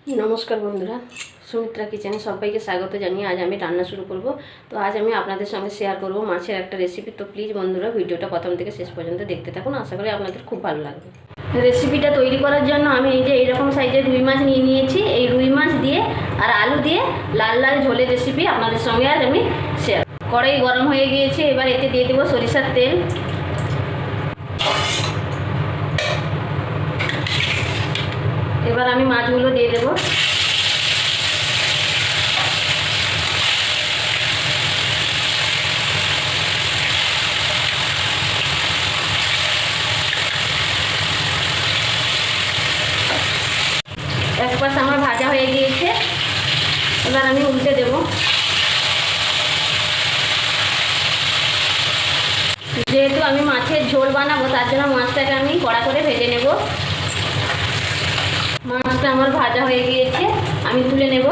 নমস্কার বন্ধুরা, সুমিত্রা কিচেনে সবাইকে স্বাগত জানিয়ে আজ আমি রান্না শুরু করব। তো আজ আমি আপনাদের সঙ্গে শেয়ার করব মাছের একটা রেসিপি। তো প্লিজ বন্ধুরা ভিডিওটা প্রথম থেকে শেষ পর্যন্ত দেখতে থাকুন, আশা করি আপনাদের খুব ভালো লাগবে। রেসিপিটা তৈরি করার জন্য আমি এই যে এইরকম সাইজের রুই মাছ নিয়ে নিয়েছি। এই রুই মাছ দিয়ে আর আলু দিয়ে লাল লাল ঝোলের রেসিপি আপনাদের সঙ্গে আজ আমি শেয়ার। কড়াই গরম হয়ে গিয়েছে, এবার এতে দিয়ে দেবো সরিষার তেল। এবার আমি মাছগুলো দিয়ে দেবো। এক পাশ আমার ভাজা হয়ে গিয়েছে, এবার আমি উল্টে দেব। যেহেতু আমি মাছের ঝোল বানাবো তার জন্য মাছটাকে আমি কড়া করে ভেজে নেব। মাছটা আমার ভাজা হয়ে গিয়েছে, আমি তুলে নেব।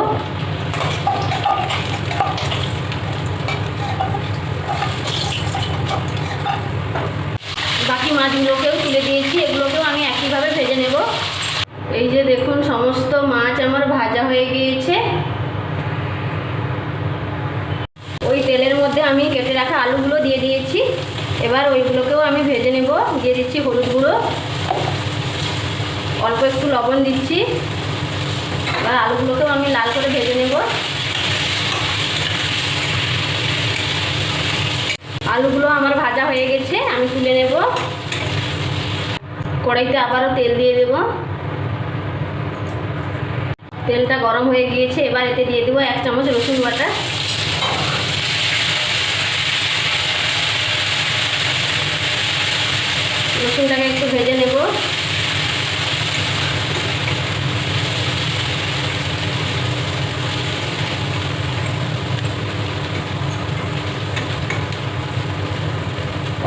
বাকি মাছগুলোকেও তুলে দিয়েছি, এগুলোকেও আমি একইভাবে ভেজে নেব। এই যে দেখুন, সমস্ত মাছ আমার ভাজা হয়ে গিয়েছে। ওই তেলের মধ্যে আমি কেটে রাখা আলুগুলো দিয়ে দিয়েছি। এবার ওইগুলোকেও আমি ভেজে নেব। দিয়ে দিচ্ছি হলুদ গুঁড়ো, অল্প একটু লবণ দিচ্ছি। এবার আলুগুলোকেও আমি লাল করে ভেজে নেব। আলুগুলো আমার ভাজা হয়ে গেছে, আমি তুলে নেব। কড়াইতে আবারও তেল দিয়ে দেব। তেলটা গরম হয়ে গিয়েছে, এবার এতে দিয়ে দেবো 1 চামচ রসুন বাটা। রসুনটাকে একটু ভেজে নেব।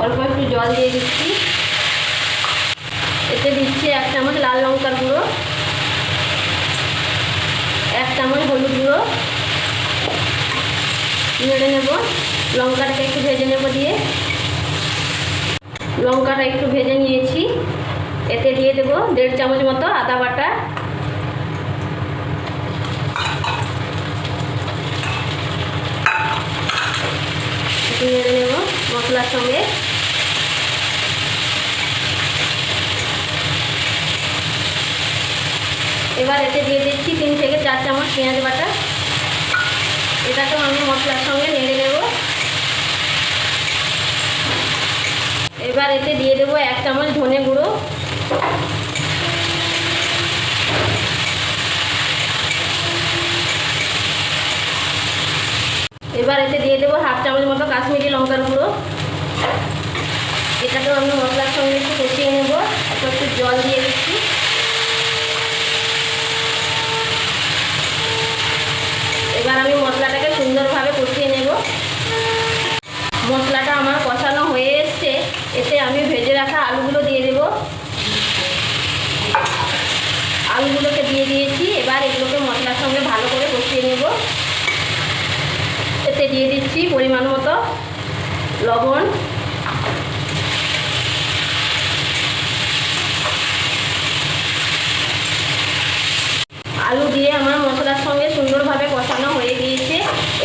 অল্প একটু জল দিয়ে দিচ্ছি। এতে দিচ্ছি 1 চামচ লাল লঙ্কার গুঁড়ো, 1 চামচ হলুদ গুঁড়ো। নেড়ে নেব। লঙ্কাটাকে একটু ভেজে নেব। দিয়ে লঙ্কাটা একটু ভেজে নিয়েছি, এতে দিয়ে দেব 1.5 চামচ মতো আদা বাটা। একটু নেড়ে নেব মশলার সঙ্গে। এবার এতে দিয়ে দিচ্ছি 3 থেকে 4 চামচ পেঁয়াজ বাটা। এটাকেও আমি মশলার সঙ্গে নেড়ে নেব। এবার এতে দিয়ে দেবো 1 চামচ ধনে গুঁড়ো। এবার এতে দিয়ে দেবো 1/2 চামচ মতো কাশ্মীরি লঙ্কার গুঁড়ো। এটাকেও আমি মশলার সঙ্গে একটু কষিয়ে নেব। একটু জল দিয়ে দিচ্ছি। এবার আমি মশলাটাকে সুন্দরভাবে কষিয়ে নেব। মশলাটা আমার কষানো হয়ে এসছে, এতে আমি ভেজে রাখা আলুগুলো দিয়ে দেব। আলুগুলোকে দিয়ে দিয়েছি। এবার এগুলোকে মশলার সঙ্গে ভালো করে কষিয়ে নেব। এতে দিয়ে দিচ্ছি পরিমাণ মতো লবণ। আলু দিয়ে আমার মশলার সঙ্গে সুন্দরভাবে কষানো হয়ে গিয়েছে।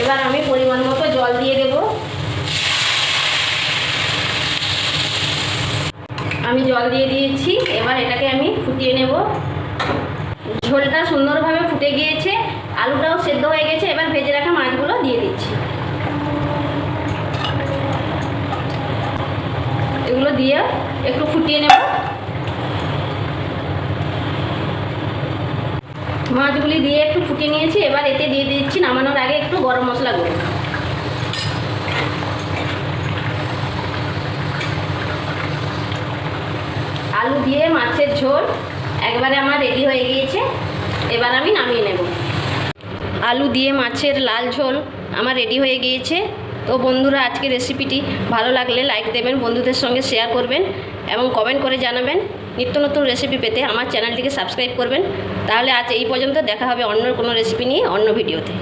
এবার আমি পরিমাণ মতো জল দিয়ে দেব। আমি জল দিয়ে দিয়েছি। এবার এটাকে আমি ফুটিয়ে নেব। ঝোলটা সুন্দরভাবে ফুটে গিয়েছে, আলুটাও সেদ্ধ হয়ে গেছে। এবার ভেজে রাখা মাছগুলো দিয়ে দিচ্ছি। এগুলো দিয়ে একটু ফুটিয়ে নেব। মাছগুলি দিয়ে একটু ফুটিয়ে নিয়েছি। এবার এতে দিয়ে দিচ্ছি নামানোর আগে একটু গরম মশলা গুঁড়ো। আলু দিয়ে মাছের ঝোল একবারে আমার রেডি হয়ে গিয়েছে। এবার আমি নামিয়ে নেব। আলু দিয়ে মাছের লাল ঝোল আমার রেডি হয়ে গিয়েছে। তো বন্ধুরা, আজকে রেসিপিটি ভালো লাগলে লাইক দেবেন, বন্ধুদের সঙ্গে শেয়ার করবেন এবং কমেন্ট করে জানাবেন। নিত্য নতুন রেসিপি পেতে আমার চ্যানেলটিকে সাবস্ক্রাইব করবেন। তাহলে আজ এই পর্যন্ত, দেখা হবে অন্য কোনো রেসিপি নিয়ে অন্য ভিডিওতে।